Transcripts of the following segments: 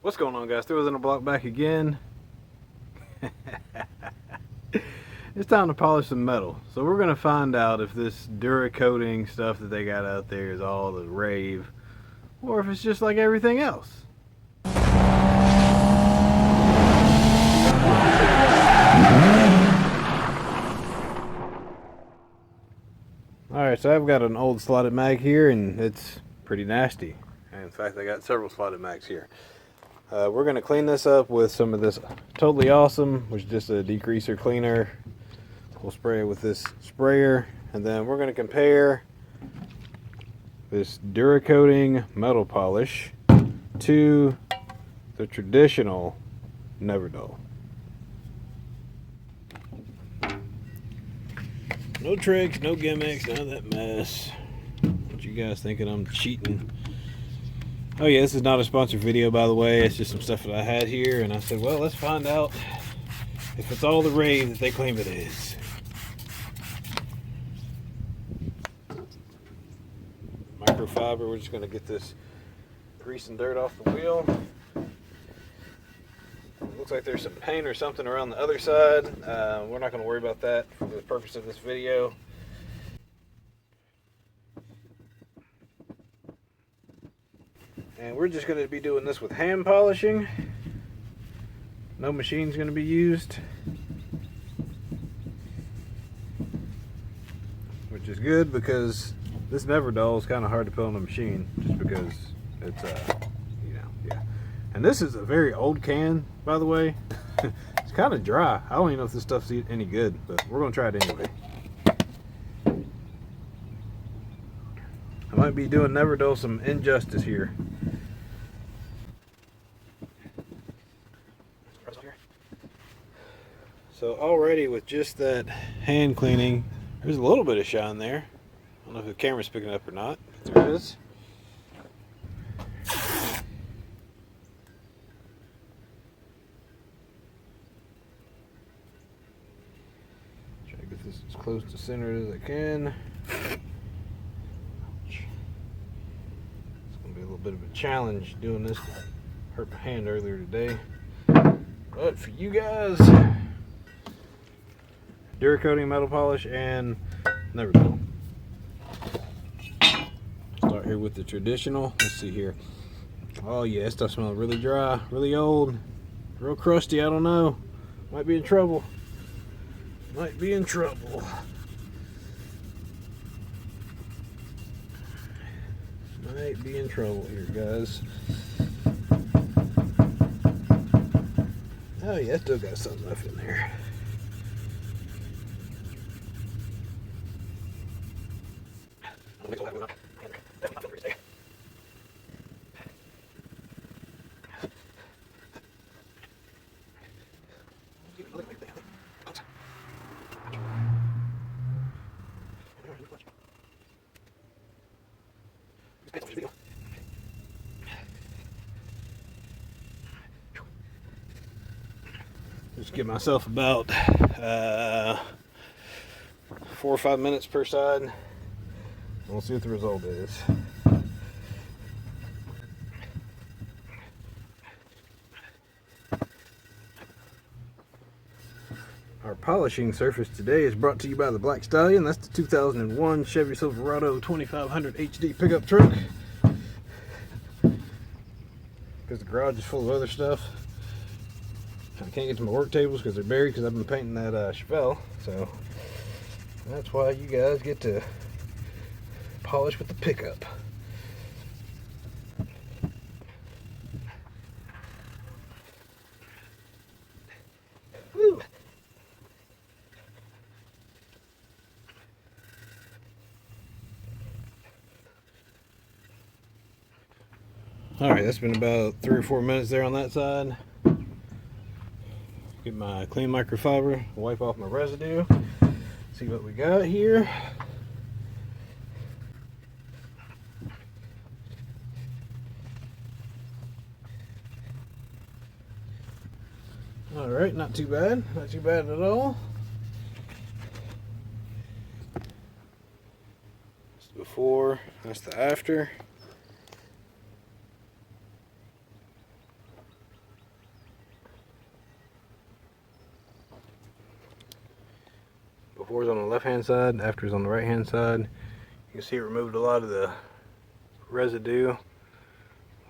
What's going on, guys? Throws in a block back again. It's time to polish some metal. So we're going to find out if this Dura Coating stuff that they got out there is all the rave, or if it's just like everything else. Alright, so I've got an old slotted mag here, and it's pretty nasty. And in fact, I got several slotted mags here. We're going to clean this up with some of this Totally Awesome, which is just a degreaser cleaner. We'll spray it with this sprayer, and then we're going to compare this Dura Coating Metal Polish to the traditional Never Dull. No tricks, no gimmicks, none of that mess. What you guys thinking I'm cheating? Oh yeah, this is not a sponsored video, by the way. It's just some stuff that I had here, and I said, well, let's find out if it's all the rave that they claim it is. Microfiber, we're just going to get this grease and dirt off the wheel. Looks like there's some paint or something around the other side. We're not going to worry about that for the purpose of this video. And we're just going to be doing this with hand polishing. No machine's going to be used, which is good because this Never Dull is kind of hard to put on a machine, just because it's yeah. And this is a very old can, by the way. It's kind of dry. I don't even know if this stuff's any good, but we're going to try it anyway. I might be doing Never Dull some injustice here. So already with just that hand cleaning, there's a little bit of shine there. I don't know if the camera's picking it up or not, but there is. Try to get this as close to center as I can. It's going to be a little bit of a challenge doing this. Hurt my hand earlier today. But for you guys, Dura Coating Metal Polish and Never Dull. Start here with the traditional. Let's see here. Oh yeah, this stuff smells really dry, really old, real crusty. I don't know. Might be in trouble. Might be in trouble. Might be in trouble here, guys. Oh yeah, still got something left in there. Just give myself about 4 or 5 minutes per side, and we'll see what the result is. Our polishing surface today is brought to you by the Black Stallion. That's the 2001 Chevy Silverado 2500 HD pickup truck. Because the garage is full of other stuff. I can't get to my work tables because they're buried because I've been painting that Chevelle. So that's why you guys get to polish with the pickup. Woo. Alright, that's been about 3 or 4 minutes there on that side. Get my clean microfiber, wipe off my residue, see what we got here. Alright, not too bad, not too bad at all. That's the before, that's the after. Before it's on the left hand side, after it's on the right hand side. You can see it removed a lot of the residue.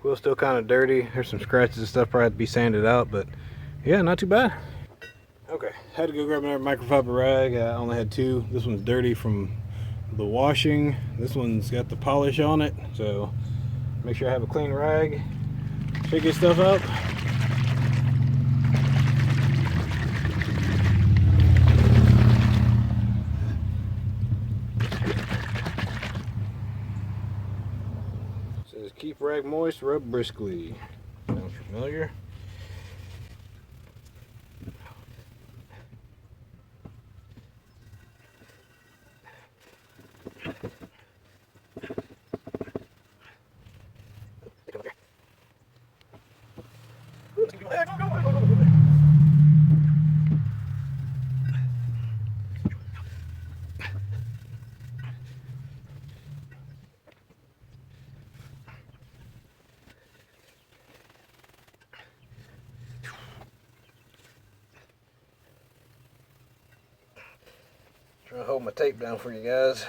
Wheel's still kind of dirty. There's some scratches and stuff, probably have to be sanded out, but yeah, not too bad. Okay, had to go grab another microfiber rag. I only had two. This one's dirty from the washing. This one's got the polish on it, so make sure I have a clean rag. Shake this stuff up. Keep rag moist, rub briskly. Sounds familiar. Trying to hold my tape down for you guys.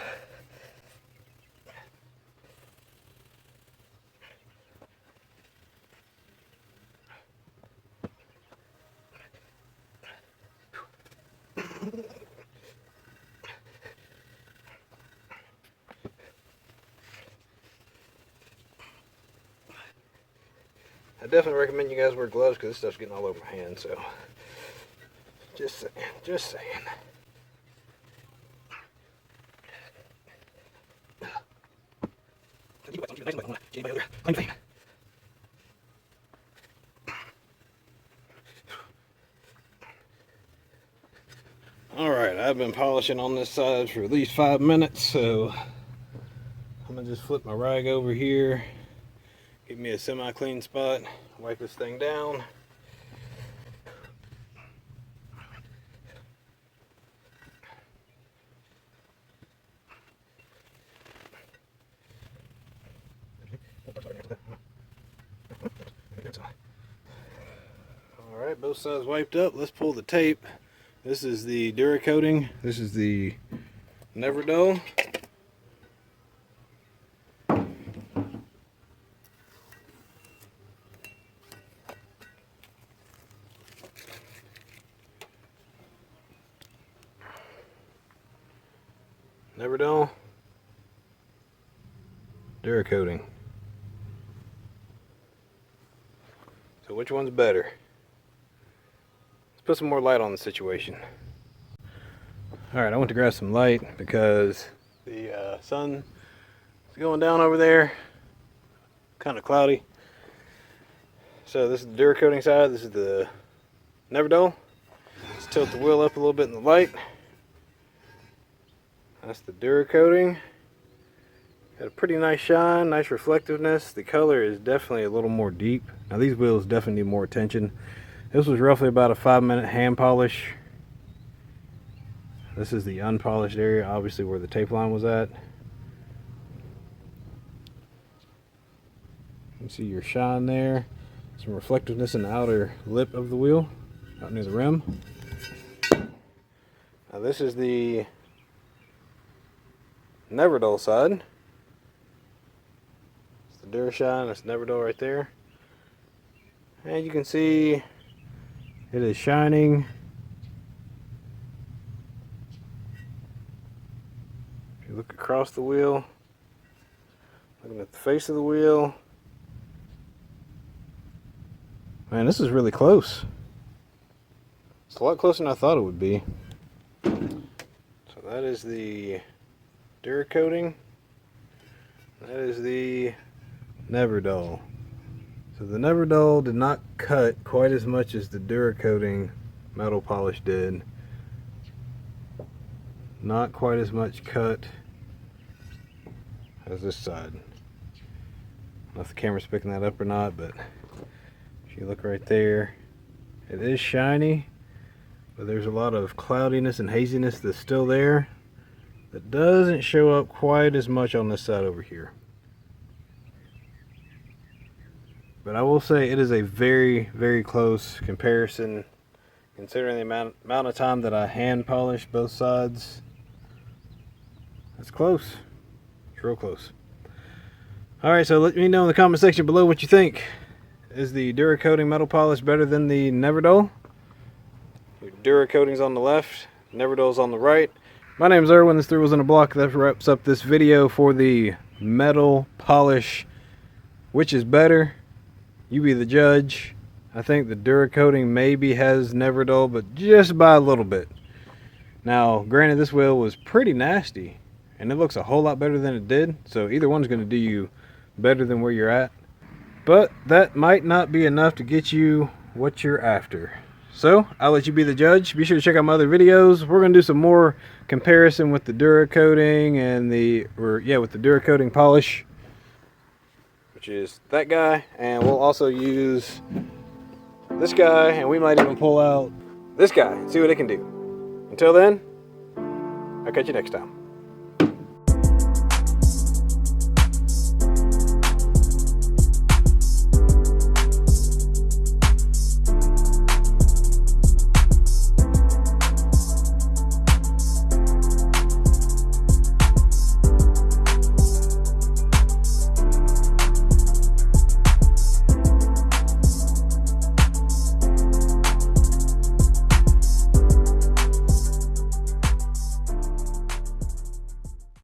I definitely recommend you guys wear gloves because this stuff's getting all over my hands, so just saying, just saying. Alright, I've been polishing on this side for at least 5 minutes, so I'm going to just flip my rag over here, give me a semi-clean spot, wipe this thing down. Alright, both sides wiped up. Let's pull the tape. This is the Dura Coating. This is the Never Dull. Never Dull. Dura Coating. So which one's better? Put some more light on the situation. Alright, I went to grab some light because the sun is going down over there. Kind of cloudy. So this is the Dura Coating side. This is the Never Dull. Let's tilt the wheel up a little bit in the light. That's the Dura Coating. Got a pretty nice shine, nice reflectiveness. The color is definitely a little more deep. Now these wheels definitely need more attention. This was roughly about a 5-minute hand polish. This is the unpolished area, obviously where the tape line was at. You can see your shine there. Some reflectiveness in the outer lip of the wheel, out near the rim. Now this is the Never Dull side. It's the Dura Shine, it's Never Dull right there. And you can see it is shining. If you look across the wheel, looking at the face of the wheel, man, this is really close. It's a lot closer than I thought it would be. So that is the Dura Coating. That is the Never Dull. So the Never Dull did not cut quite as much as the Dura Coating Metal Polish did. Not quite as much cut as this side. I don't know if the camera's picking that up or not, but if you look right there, it is shiny, but there's a lot of cloudiness and haziness that's still there that doesn't show up quite as much on this side over here. But I will say it is a very, very close comparison considering the amount of time that I hand polished both sides. That's close. It's real close. Alright, so let me know in the comment section below what you think. Is the Dura Coating Metal Polish better than the Never Dull? Dura Coating's on the left, Never Dull's on the right. My name's Erwin, this 3 Wheels in a Block. That wraps up this video for the metal polish. Which is better? You be the judge. I think the Dura Coating maybe has Never Dull, but just by a little bit. Now, granted, this wheel was pretty nasty, and it looks a whole lot better than it did, so either one's going to do you better than where you're at. But that might not be enough to get you what you're after. So, I'll let you be the judge. Be sure to check out my other videos. We're going to do some more comparison with the Dura Coating and with the Dura Coating polish, which is that guy, and we'll also use this guy, and we might even pull out this guy and see what it can do. Until then, I'll catch you next time.